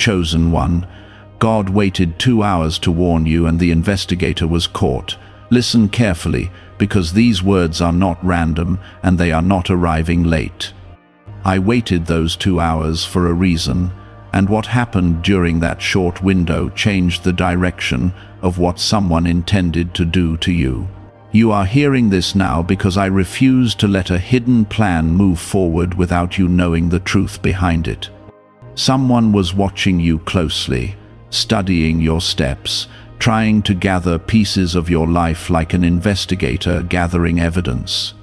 chosen one. God waited 2 hours to warn you, and the investigator was caught. Listen carefully, because these words are not random and they are not arriving late. I waited those 2 hours for a reason, and what happened during that short window changed the direction of what someone intended to do to you. You are hearing this now because I refuse to let a hidden plan move forward without you knowing the truth behind it. Someone was watching you closely, studying your steps, trying to gather pieces of your life like an investigator gathering evidence.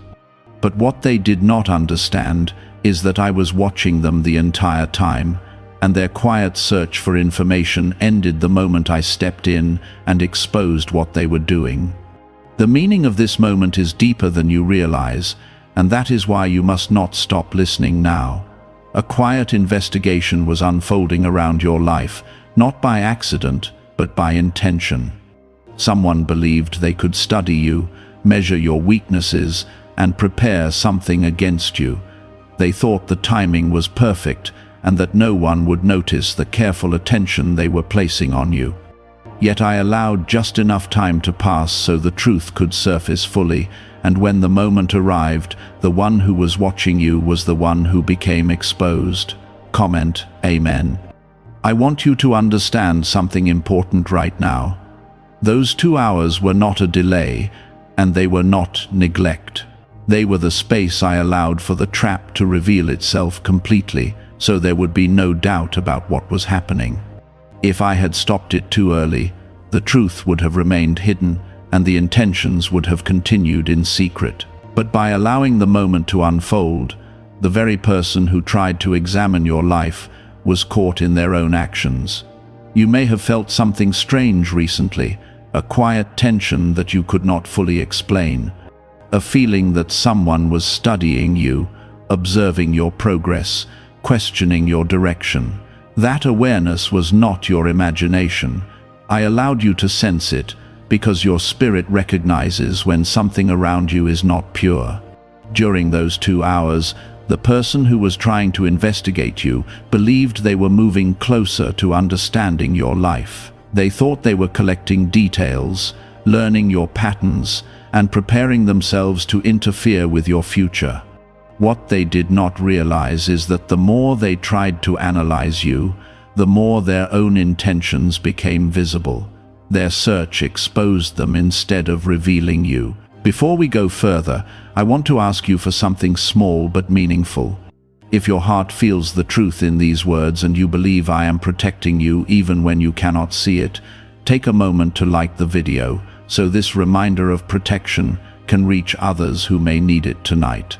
But what they did not understand is that I was watching them the entire time, and their quiet search for information ended the moment I stepped in and exposed what they were doing. The meaning of this moment is deeper than you realize, and that is why you must not stop listening now. A quiet investigation was unfolding around your life, not by accident, but by intention. Someone believed they could study you, measure your weaknesses, and prepare something against you. They thought the timing was perfect and that no one would notice the careful attention they were placing on you. Yet I allowed just enough time to pass so the truth could surface fully, and when the moment arrived, the one who was watching you was the one who became exposed. Comment, Amen. I want you to understand something important right now. Those 2 hours were not a delay, and they were not neglect. They were the space I allowed for the trap to reveal itself completely, so there would be no doubt about what was happening. If I had stopped it too early, the truth would have remained hidden, and the intentions would have continued in secret. But by allowing the moment to unfold, the very person who tried to examine your life was caught in their own actions. You may have felt something strange recently, a quiet tension that you could not fully explain, a feeling that someone was studying you, observing your progress, questioning your direction. That awareness was not your imagination. I allowed you to sense it because your spirit recognizes when something around you is not pure. During those 2 hours, the person who was trying to investigate you believed they were moving closer to understanding your life. They thought they were collecting details, learning your patterns, and preparing themselves to interfere with your future. What they did not realize is that the more they tried to analyze you, the more their own intentions became visible. Their search exposed them instead of revealing you. Before we go further, I want to ask you for something small but meaningful. If your heart feels the truth in these words and you believe I am protecting you even when you cannot see it, take a moment to like the video so this reminder of protection can reach others who may need it tonight.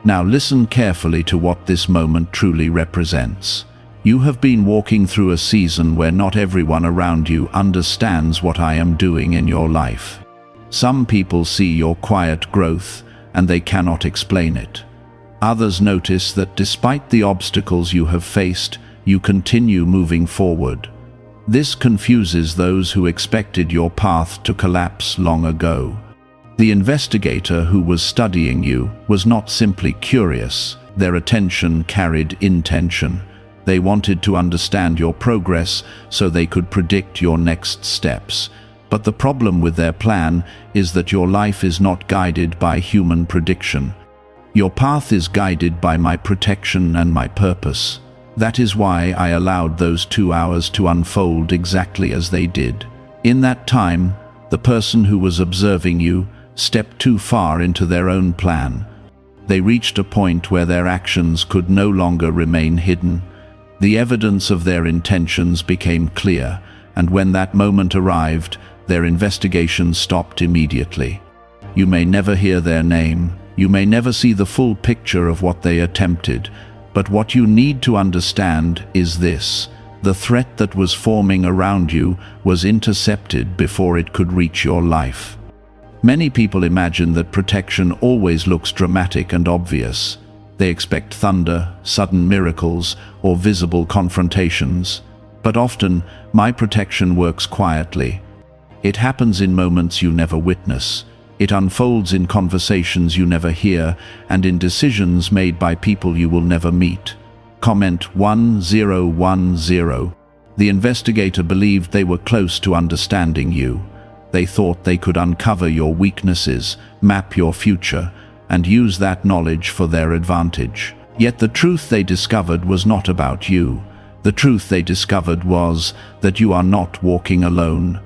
Now listen carefully to what this moment truly represents. You have been walking through a season where not everyone around you understands what I am doing in your life. Some people see your quiet growth and they cannot explain it. Others notice that despite the obstacles you have faced, you continue moving forward. This confuses those who expected your path to collapse long ago. The investigator who was studying you was not simply curious. Their attention carried intention. They wanted to understand your progress so they could predict your next steps. But the problem with their plan is that your life is not guided by human prediction. Your path is guided by my protection and my purpose. That is why I allowed those 2 hours to unfold exactly as they did. In that time, the person who was observing you stepped too far into their own plan. They reached a point where their actions could no longer remain hidden. The evidence of their intentions became clear, and when that moment arrived, their investigation stopped immediately. You may never hear their name, you may never see the full picture of what they attempted, but what you need to understand is this: the threat that was forming around you was intercepted before it could reach your life. Many people imagine that protection always looks dramatic and obvious. They expect thunder, sudden miracles, or visible confrontations. But often, my protection works quietly. It happens in moments you never witness. It unfolds in conversations you never hear, and in decisions made by people you will never meet. Comment 1010. The investigator believed they were close to understanding you. They thought they could uncover your weaknesses, map your future, and use that knowledge for their advantage. Yet the truth they discovered was not about you. The truth they discovered was that you are not walking alone.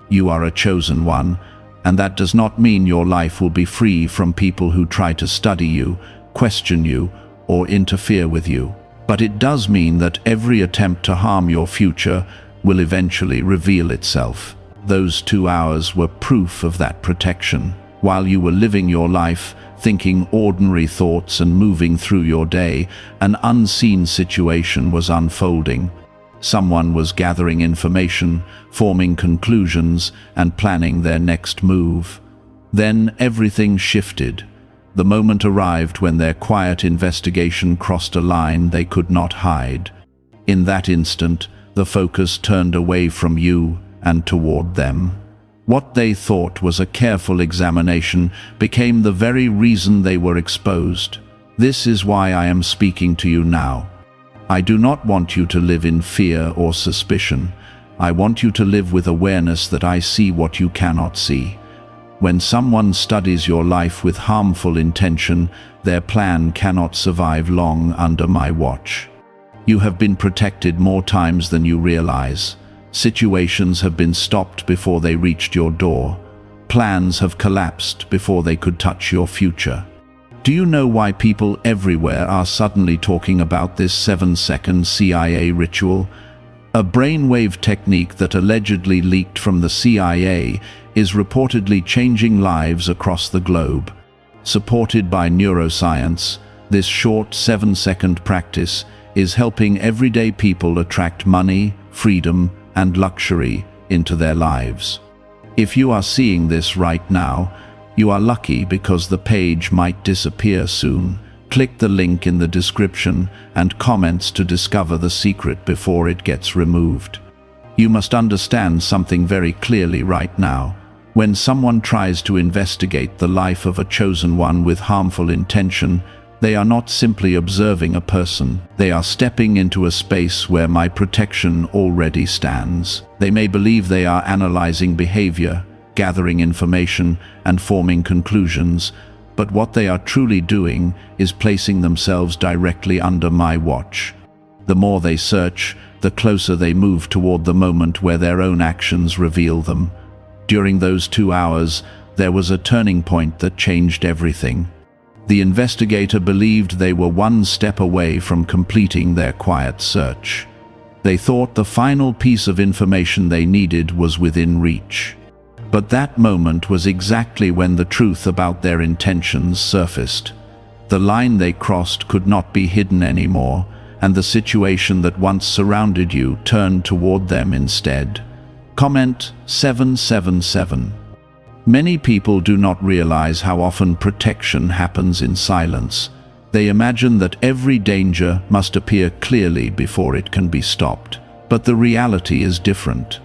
You are a chosen one, and that does not mean your life will be free from people who try to study you, question you, or interfere with you. But it does mean that every attempt to harm your future will eventually reveal itself. Those 2 hours were proof of that protection. While you were living your life, thinking ordinary thoughts and moving through your day, an unseen situation was unfolding. Someone was gathering information, forming conclusions, and planning their next move. Then everything shifted. The moment arrived when their quiet investigation crossed a line they could not hide. In that instant, the focus turned away from you and toward them. What they thought was a careful examination became the very reason they were exposed. This is why I am speaking to you now. I do not want you to live in fear or suspicion. I want you to live with awareness that I see what you cannot see. When someone studies your life with harmful intention, their plan cannot survive long under my watch. You have been protected more times than you realize. Situations have been stopped before they reached your door. Plans have collapsed before they could touch your future. Do you know why people everywhere are suddenly talking about this 7-second CIA ritual? A brainwave technique that allegedly leaked from the CIA is reportedly changing lives across the globe. Supported by neuroscience, this short 7-second practice is helping everyday people attract money, freedom, and luxury into their lives. If you are seeing this right now, you are lucky because the page might disappear soon. Click the link in the description and comments to discover the secret before it gets removed. You must understand something very clearly right now. When someone tries to investigate the life of a chosen one with harmful intention, they are not simply observing a person. They are stepping into a space where my protection already stands. They may believe they are analyzing behavior, gathering information, and forming conclusions, but what they are truly doing is placing themselves directly under my watch. The more they search, the closer they move toward the moment where their own actions reveal them. During those 2 hours, there was a turning point that changed everything. The investigator believed they were one step away from completing their quiet search. They thought the final piece of information they needed was within reach. But that moment was exactly when the truth about their intentions surfaced. The line they crossed could not be hidden anymore, and the situation that once surrounded you turned toward them instead. Comment 777. Many people do not realize how often protection happens in silence. They imagine that every danger must appear clearly before it can be stopped. But the reality is different.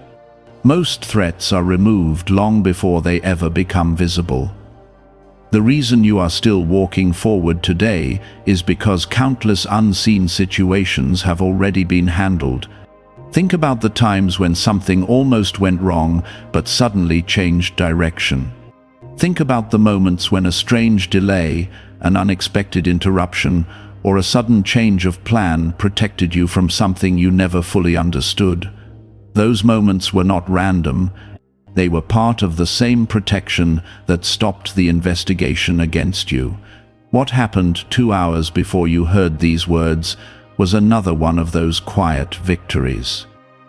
Most threats are removed long before they ever become visible. The reason you are still walking forward today is because countless unseen situations have already been handled. Think about the times when something almost went wrong but suddenly changed direction. Think about the moments when a strange delay, an unexpected interruption, or a sudden change of plan protected you from something you never fully understood. Those moments were not random. They were part of the same protection that stopped the investigation against you. What happened 2 hours before you heard these words was another one of those quiet victories.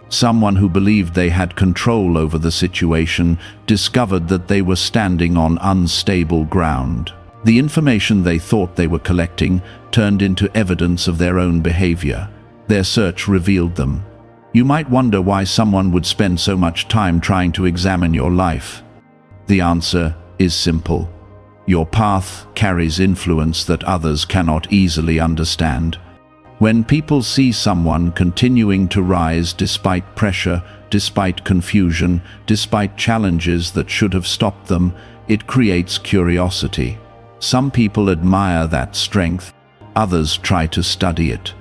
Someone who believed they had control over the situation discovered that they were standing on unstable ground. The information they thought they were collecting turned into evidence of their own behavior. Their search revealed them. You might wonder why someone would spend so much time trying to examine your life. The answer is simple. Your path carries influence that others cannot easily understand. When people see someone continuing to rise despite pressure, despite confusion, despite challenges that should have stopped them, it creates curiosity. Some people admire that strength, others try to study it.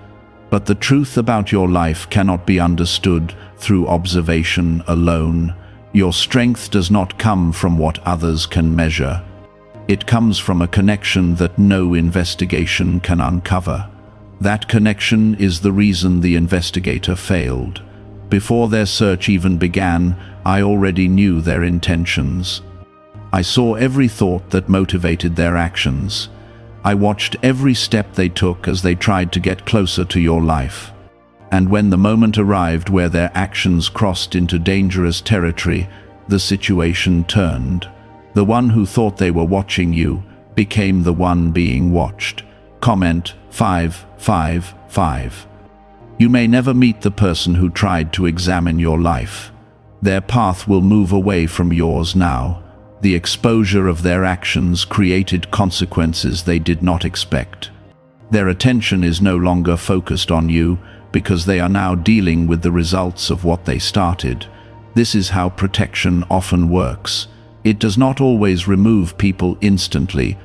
But the truth about your life cannot be understood through observation alone. Your strength does not come from what others can measure. It comes from a connection that no investigation can uncover. That connection is the reason the investigator failed. Before their search even began, I already knew their intentions. I saw every thought that motivated their actions. I watched every step they took as they tried to get closer to your life. And when the moment arrived where their actions crossed into dangerous territory, the situation turned. The one who thought they were watching you became the one being watched. Comment 555. You may never meet the person who tried to examine your life. Their path will move away from yours now. The exposure of their actions created consequences they did not expect. Their attention is no longer focused on you because they are now dealing with the results of what they started. This is how protection often works. It does not always remove people instantly.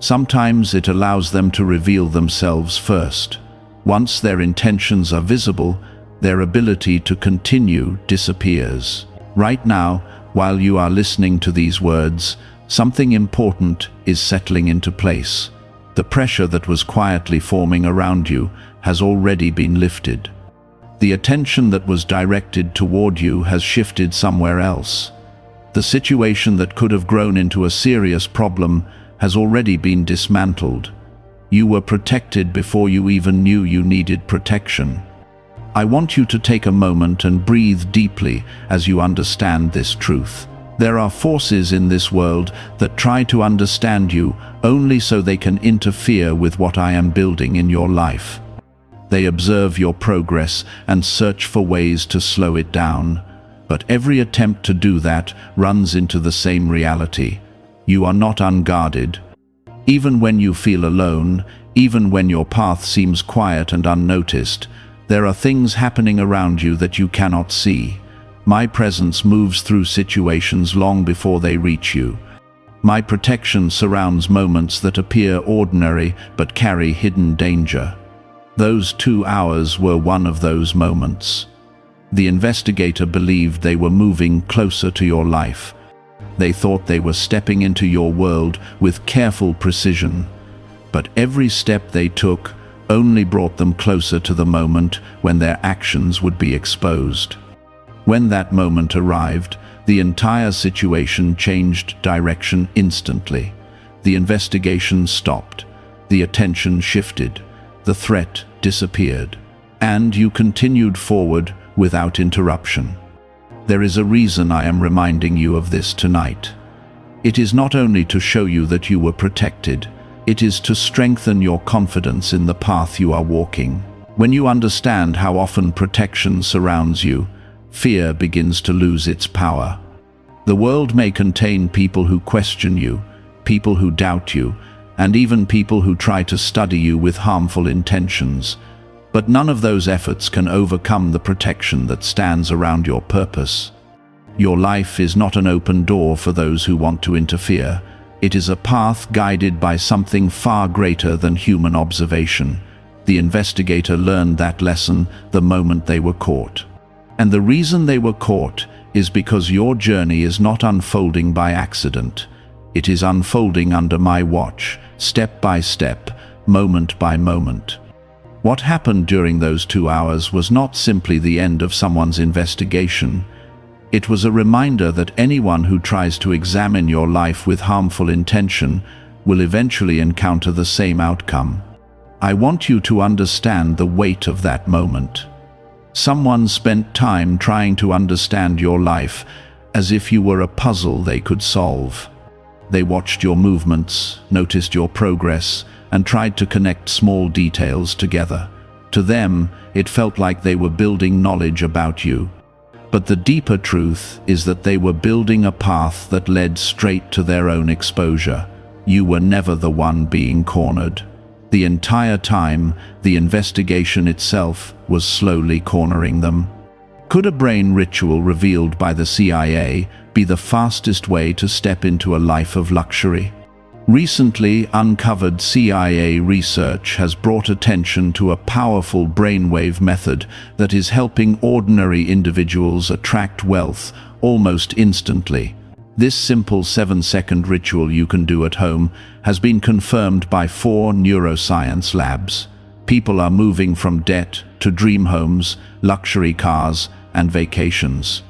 Sometimes it allows them to reveal themselves first. Once their intentions are visible, their ability to continue disappears. Right now, while you are listening to these words, something important is settling into place. The pressure that was quietly forming around you has already been lifted. The attention that was directed toward you has shifted somewhere else. The situation that could have grown into a serious problem has already been dismantled. You were protected before you even knew you needed protection. I want you to take a moment and breathe deeply as you understand this truth. There are forces in this world that try to understand you only so they can interfere with what I am building in your life. They observe your progress and search for ways to slow it down. But every attempt to do that runs into the same reality. You are not unguarded. Even when you feel alone, even when your path seems quiet and unnoticed, there are things happening around you that you cannot see. My presence moves through situations long before they reach you. My protection surrounds moments that appear ordinary but carry hidden danger. Those 2 hours were one of those moments. The investigator believed they were moving closer to your life. They thought they were stepping into your world with careful precision. But every step they took only brought them closer to the moment when their actions would be exposed. When that moment arrived, the entire situation changed direction instantly. The investigation stopped. The attention shifted. The threat disappeared. And you continued forward without interruption. There is a reason I am reminding you of this tonight. It is not only to show you that you were protected, it is to strengthen your confidence in the path you are walking. When you understand how often protection surrounds you, fear begins to lose its power. The world may contain people who question you, people who doubt you, and even people who try to study you with harmful intentions. But none of those efforts can overcome the protection that stands around your purpose. Your life is not an open door for those who want to interfere. It is a path guided by something far greater than human observation. The investigator learned that lesson the moment they were caught. And the reason they were caught is because your journey is not unfolding by accident. It is unfolding under my watch, step by step, moment by moment. What happened during those 2 hours was not simply the end of someone's investigation. It was a reminder that anyone who tries to examine your life with harmful intention will eventually encounter the same outcome. I want you to understand the weight of that moment. Someone spent time trying to understand your life as if you were a puzzle they could solve. They watched your movements, noticed your progress, and tried to connect small details together. To them, it felt like they were building knowledge about you. But the deeper truth is that they were building a path that led straight to their own exposure. You were never the one being cornered. The entire time, the investigation itself was slowly cornering them. Could a brain ritual revealed by the CIA be the fastest way to step into a life of luxury? Recently uncovered CIA research has brought attention to a powerful brainwave method that is helping ordinary individuals attract wealth almost instantly. This simple 7-second ritual you can do at home has been confirmed by 4 neuroscience labs. People are moving from debt to dream homes, luxury cars, and vacations.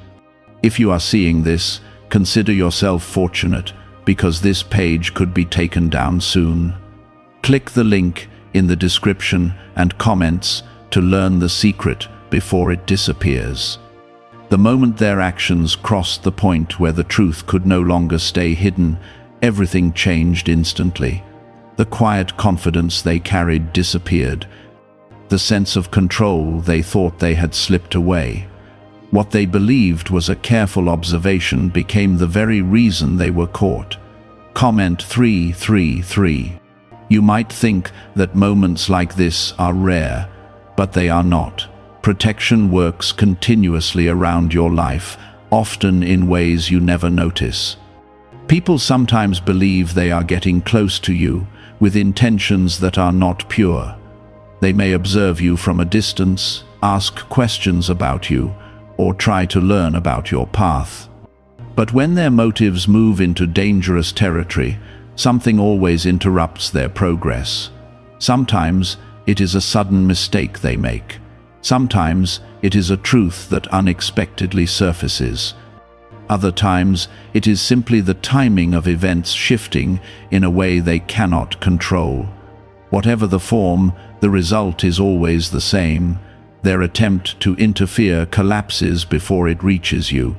If you are seeing this, consider yourself fortunate, because this page could be taken down soon. Click the link in the description and comments to learn the secret before it disappears. The moment their actions crossed the point where the truth could no longer stay hidden, everything changed instantly. The quiet confidence they carried disappeared. The sense of control they thought they had slipped away. What they believed was a careful observation became the very reason they were caught. Comment 333. You might think that moments like this are rare, but they are not. Protection works continuously around your life, often in ways you never notice. People sometimes believe they are getting close to you with intentions that are not pure. They may observe you from a distance, ask questions about you, or try to learn about your path. But when their motives move into dangerous territory, something always interrupts their progress. Sometimes it is a sudden mistake they make. Sometimes it is a truth that unexpectedly surfaces. Other times it is simply the timing of events shifting in a way they cannot control. Whatever the form, the result is always the same. Their attempt to interfere collapses before it reaches you.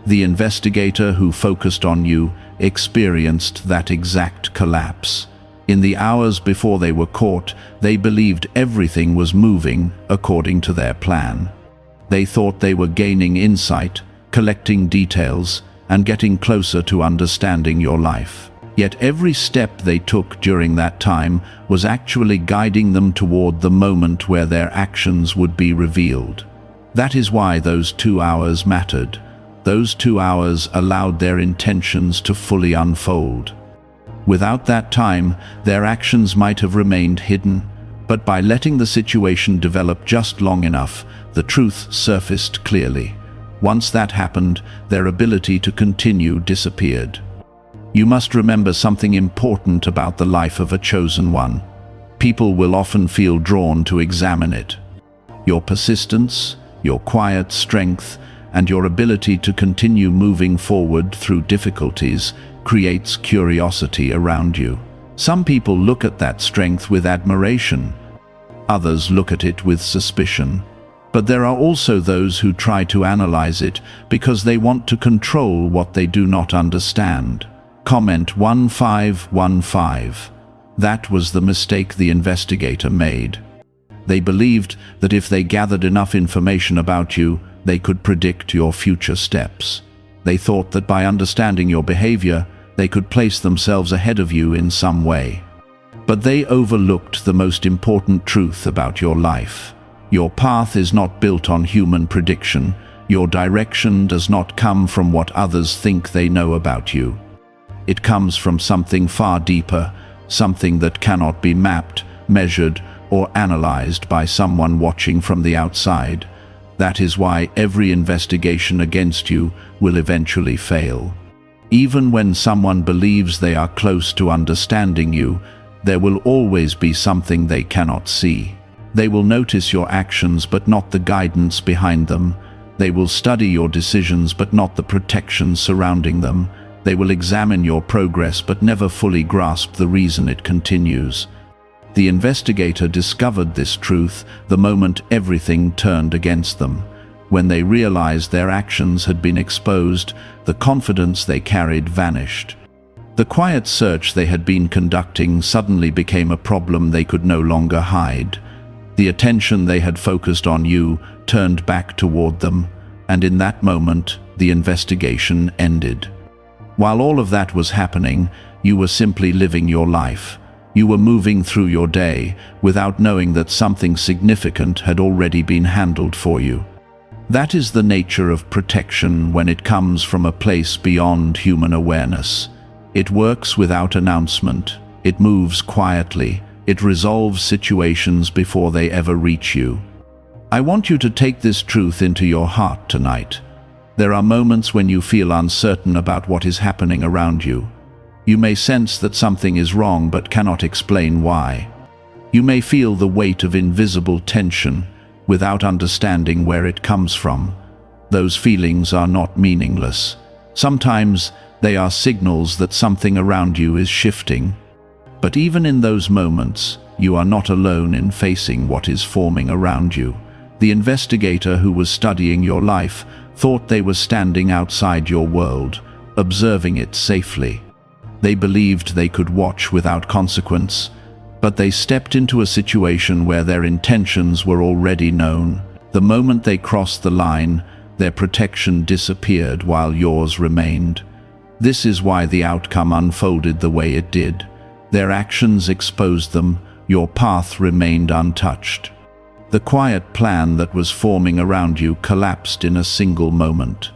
The investigator who focused on you experienced that exact collapse. In the hours before they were caught, they believed everything was moving according to their plan. They thought they were gaining insight, collecting details, and getting closer to understanding your life. Yet every step they took during that time was actually guiding them toward the moment where their actions would be revealed. That is why those 2 hours mattered. Those 2 hours allowed their intentions to fully unfold. Without that time, their actions might have remained hidden, but by letting the situation develop just long enough, the truth surfaced clearly. Once that happened, their ability to continue disappeared. You must remember something important about the life of a chosen one. People will often feel drawn to examine it. Your persistence, your quiet strength, and your ability to continue moving forward through difficulties creates curiosity around you. Some people look at that strength with admiration. Others look at it with suspicion. But there are also those who try to analyze it because they want to control what they do not understand. Comment 1515. That was the mistake the investigator made. They believed that if they gathered enough information about you, they could predict your future steps. They thought that by understanding your behavior, they could place themselves ahead of you in some way. But they overlooked the most important truth about your life. Your path is not built on human prediction. Your direction does not come from what others think they know about you. It comes from something far deeper, something that cannot be mapped, measured, or analyzed by someone watching from the outside. That is why every investigation against you will eventually fail. Even when someone believes they are close to understanding you, there will always be something they cannot see. They will notice your actions but not the guidance behind them. They will study your decisions but not the protection surrounding them. They will examine your progress but never fully grasp the reason it continues. The investigator discovered this truth the moment everything turned against them. When they realized their actions had been exposed, the confidence they carried vanished. The quiet search they had been conducting suddenly became a problem they could no longer hide. The attention they had focused on you turned back toward them, and in that moment, the investigation ended. While all of that was happening, you were simply living your life. You were moving through your day without knowing that something significant had already been handled for you. That is the nature of protection when it comes from a place beyond human awareness. It works without announcement. It moves quietly. It resolves situations before they ever reach you. I want you to take this truth into your heart tonight. There are moments when you feel uncertain about what is happening around you. You may sense that something is wrong but cannot explain why. You may feel the weight of invisible tension without understanding where it comes from. Those feelings are not meaningless. Sometimes they are signals that something around you is shifting. But even in those moments, you are not alone in facing what is forming around you. The investigator who was studying your life thought they were standing outside your world, observing it safely. They believed they could watch without consequence, but they stepped into a situation where their intentions were already known. The moment they crossed the line, their protection disappeared while yours remained. This is why the outcome unfolded the way it did. Their actions exposed them, your path remained untouched. The quiet plan that was forming around you collapsed in a single moment.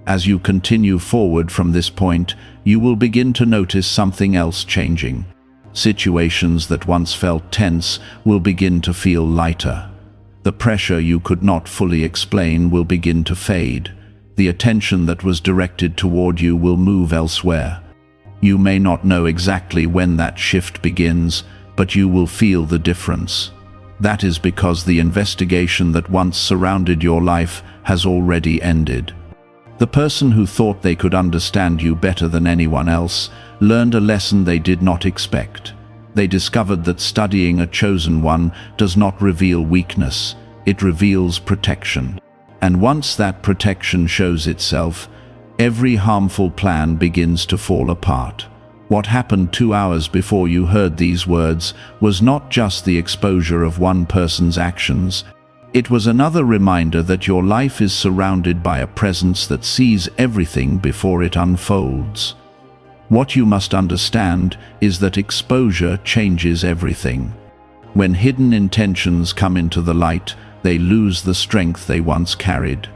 As you continue forward from this point, you will begin to notice something else changing. Situations that once felt tense will begin to feel lighter. The pressure you could not fully explain will begin to fade. The attention that was directed toward you will move elsewhere. You may not know exactly when that shift begins, but you will feel the difference. That is because the investigation that once surrounded your life has already ended. The person who thought they could understand you better than anyone else learned a lesson they did not expect. They discovered that studying a chosen one does not reveal weakness, it reveals protection. And once that protection shows itself, every harmful plan begins to fall apart. What happened 2 hours before you heard these words was not just the exposure of one person's actions. It was another reminder that your life is surrounded by a presence that sees everything before it unfolds. What you must understand is that exposure changes everything. When hidden intentions come into the light, they lose the strength they once carried.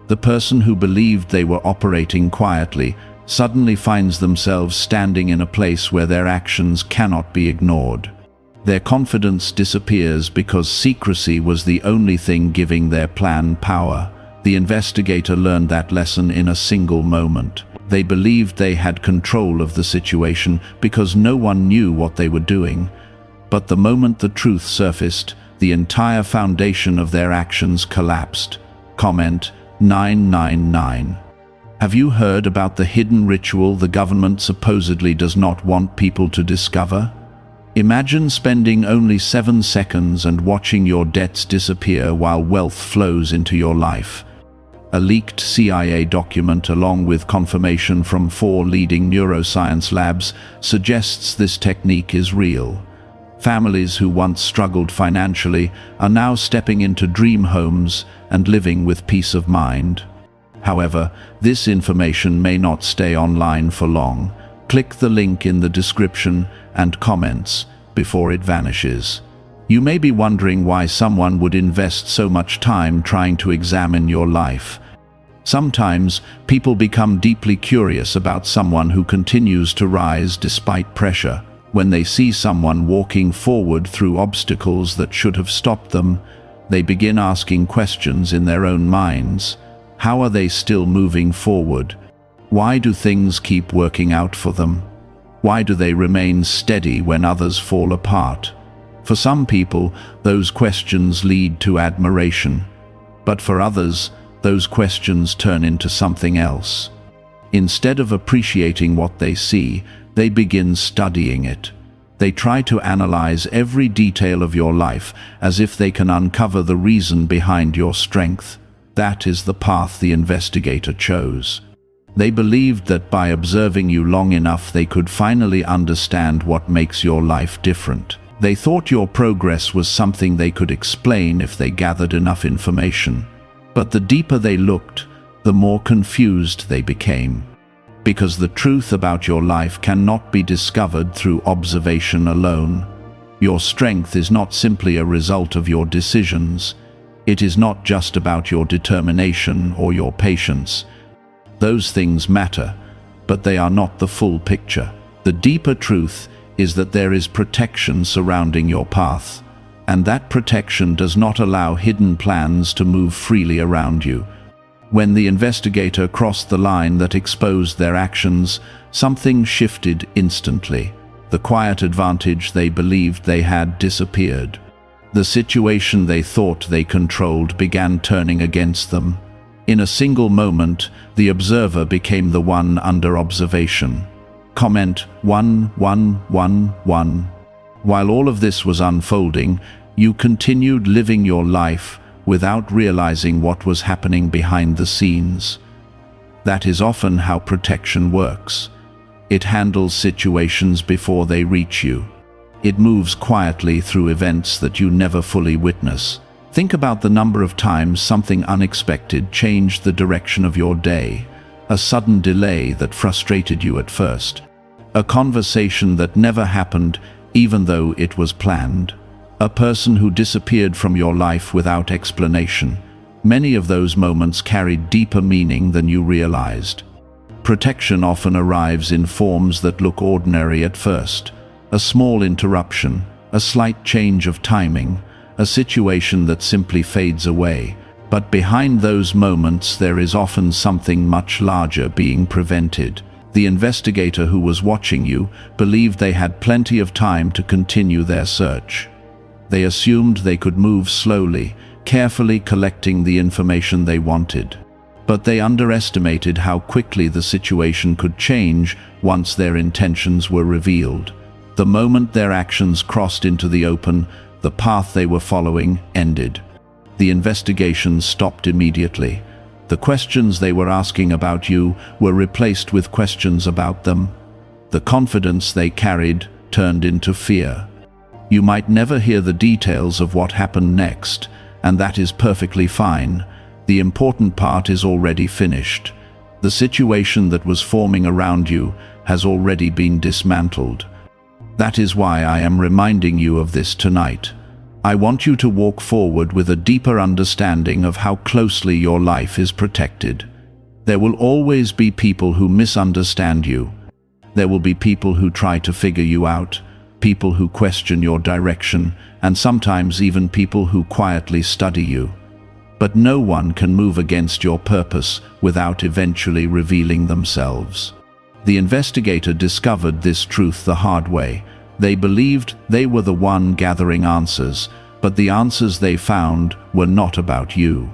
The person who believed they were operating quietly suddenly finds themselves standing in a place where their actions cannot be ignored. Their confidence disappears because secrecy was the only thing giving their plan power. The investigator learned that lesson in a single moment. They believed they had control of the situation because no one knew what they were doing. But the moment the truth surfaced, the entire foundation of their actions collapsed. Comment 999. Have you heard about the hidden ritual the government supposedly does not want people to discover? Imagine spending only 7 seconds and watching your debts disappear while wealth flows into your life. A leaked CIA document, along with confirmation from 4 leading neuroscience labs, suggests this technique is real. Families who once struggled financially are now stepping into dream homes and living with peace of mind. However, this information may not stay online for long. Click the link in the description and comments before it vanishes. You may be wondering why someone would invest so much time trying to examine your life. Sometimes people become deeply curious about someone who continues to rise despite pressure. When they see someone walking forward through obstacles that should have stopped them, they begin asking questions in their own minds. How are they still moving forward? Why do things keep working out for them? Why do they remain steady when others fall apart? For some people, those questions lead to admiration. But for others, those questions turn into something else. Instead of appreciating what they see, they begin studying it. They try to analyze every detail of your life as if they can uncover the reason behind your strength. That is the path the investigator chose. They believed that by observing you long enough they could finally understand what makes your life different. They thought your progress was something they could explain if they gathered enough information. But the deeper they looked, the more confused they became. Because the truth about your life cannot be discovered through observation alone. Your strength is not simply a result of your decisions. It is not just about your determination or your patience. Those things matter, but they are not the full picture. The deeper truth is that there is protection surrounding your path, and that protection does not allow hidden plans to move freely around you. When the investigator crossed the line that exposed their actions, something shifted instantly. The quiet advantage they believed they had disappeared. The situation they thought they controlled began turning against them. In a single moment, the observer became the one under observation. Comment 1111. While all of this was unfolding, you continued living your life without realizing what was happening behind the scenes. That is often how protection works. It handles situations before they reach you. It moves quietly through events that you never fully witness. Think about the number of times something unexpected changed the direction of your day. A sudden delay that frustrated you at first. A conversation that never happened even though it was planned. A person who disappeared from your life without explanation. Many of those moments carried deeper meaning than you realized. Protection often arrives in forms that look ordinary at first. A small interruption, a slight change of timing, a situation that simply fades away. But behind those moments there is often something much larger being prevented. The investigator who was watching you believed they had plenty of time to continue their search. They assumed they could move slowly, carefully collecting the information they wanted. But they underestimated how quickly the situation could change once their intentions were revealed. The moment their actions crossed into the open, the path they were following ended. The investigation stopped immediately. The questions they were asking about you were replaced with questions about them. The confidence they carried turned into fear. You might never hear the details of what happened next, and that is perfectly fine. The important part is already finished. The situation that was forming around you has already been dismantled. That is why I am reminding you of this tonight. I want you to walk forward with a deeper understanding of how closely your life is protected. There will always be people who misunderstand you. There will be people who try to figure you out, people who question your direction, and sometimes even people who quietly study you. But no one can move against your purpose without eventually revealing themselves. The investigator discovered this truth the hard way. They believed they were the one gathering answers, but the answers they found were not about you.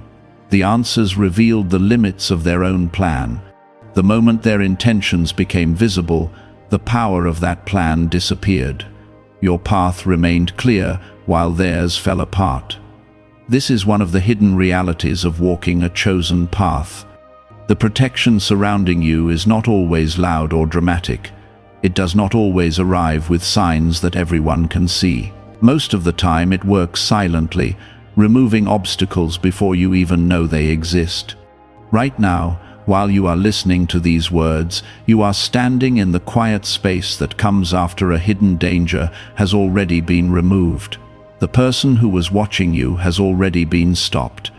The answers revealed the limits of their own plan. The moment their intentions became visible, the power of that plan disappeared. Your path remained clear while theirs fell apart. This is one of the hidden realities of walking a chosen path. The protection surrounding you is not always loud or dramatic. It does not always arrive with signs that everyone can see. Most of the time it works silently, removing obstacles before you even know they exist. Right now, while you are listening to these words, you are standing in the quiet space that comes after a hidden danger has already been removed. The person who was watching you has already been stopped.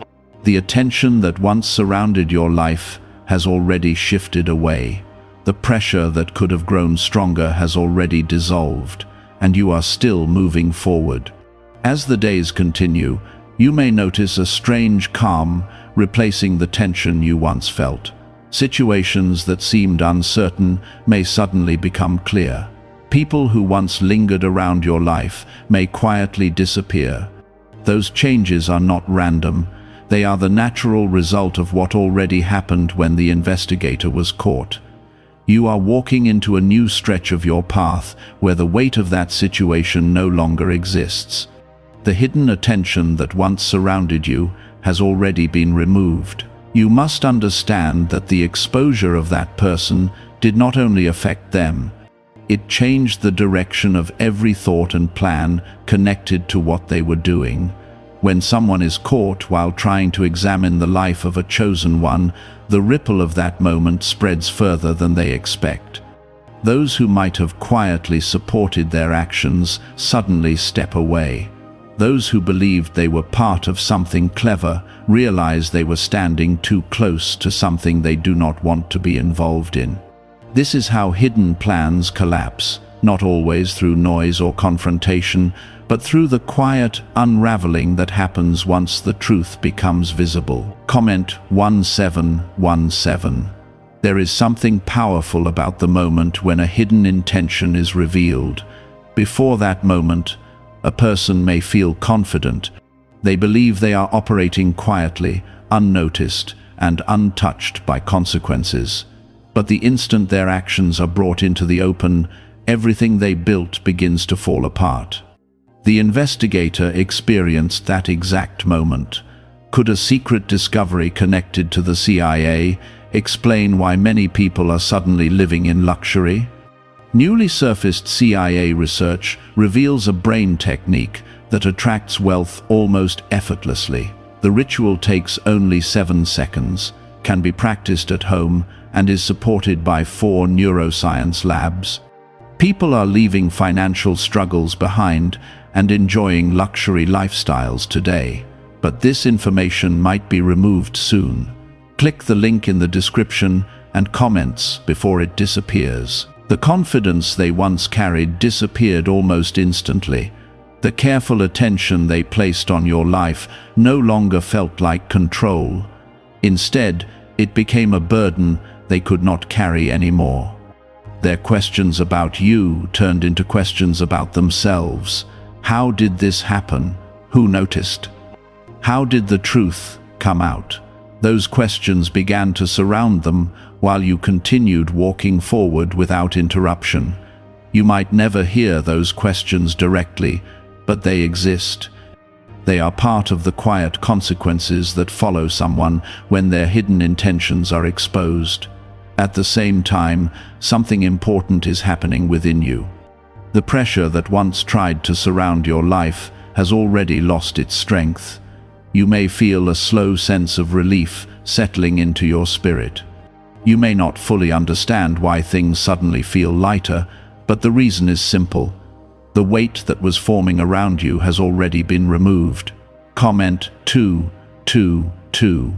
The attention that once surrounded your life has already shifted away. The pressure that could have grown stronger has already dissolved, and you are still moving forward. As the days continue, you may notice a strange calm replacing the tension you once felt. Situations that seemed uncertain may suddenly become clear. People who once lingered around your life may quietly disappear. Those changes are not random. They are the natural result of what already happened when the investigator was caught. You are walking into a new stretch of your path where the weight of that situation no longer exists. The hidden attention that once surrounded you has already been removed. You must understand that the exposure of that person did not only affect them, it changed the direction of every thought and plan connected to what they were doing. When someone is caught while trying to examine the life of a chosen one, the ripple of that moment spreads further than they expect. Those who might have quietly supported their actions suddenly step away. Those who believed they were part of something clever realize they were standing too close to something they do not want to be involved in. This is how hidden plans collapse, not always through noise or confrontation, but through the quiet unraveling that happens once the truth becomes visible. Comment 1717. There is something powerful about the moment when a hidden intention is revealed. Before that moment, a person may feel confident. They believe they are operating quietly, unnoticed, and untouched by consequences. But the instant their actions are brought into the open, everything they built begins to fall apart. The investigator experienced that exact moment. Could a secret discovery connected to the CIA explain why many people are suddenly living in luxury? Newly surfaced CIA research reveals a brain technique that attracts wealth almost effortlessly. The ritual takes only 7 seconds, can be practiced at home, and is supported by 4 neuroscience labs. People are leaving financial struggles behind and enjoying luxury lifestyles today. But this information might be removed soon. Click the link in the description and comments before it disappears. The confidence they once carried disappeared almost instantly. The careful attention they placed on your life no longer felt like control. Instead, it became a burden they could not carry anymore. Their questions about you turned into questions about themselves. How did this happen? Who noticed? How did the truth come out? Those questions began to surround them while you continued walking forward without interruption. You might never hear those questions directly, but they exist. They are part of the quiet consequences that follow someone when their hidden intentions are exposed. At the same time, something important is happening within you. The pressure that once tried to surround your life has already lost its strength. You may feel a slow sense of relief settling into your spirit. You may not fully understand why things suddenly feel lighter, but the reason is simple. The weight that was forming around you has already been removed. Comment 222.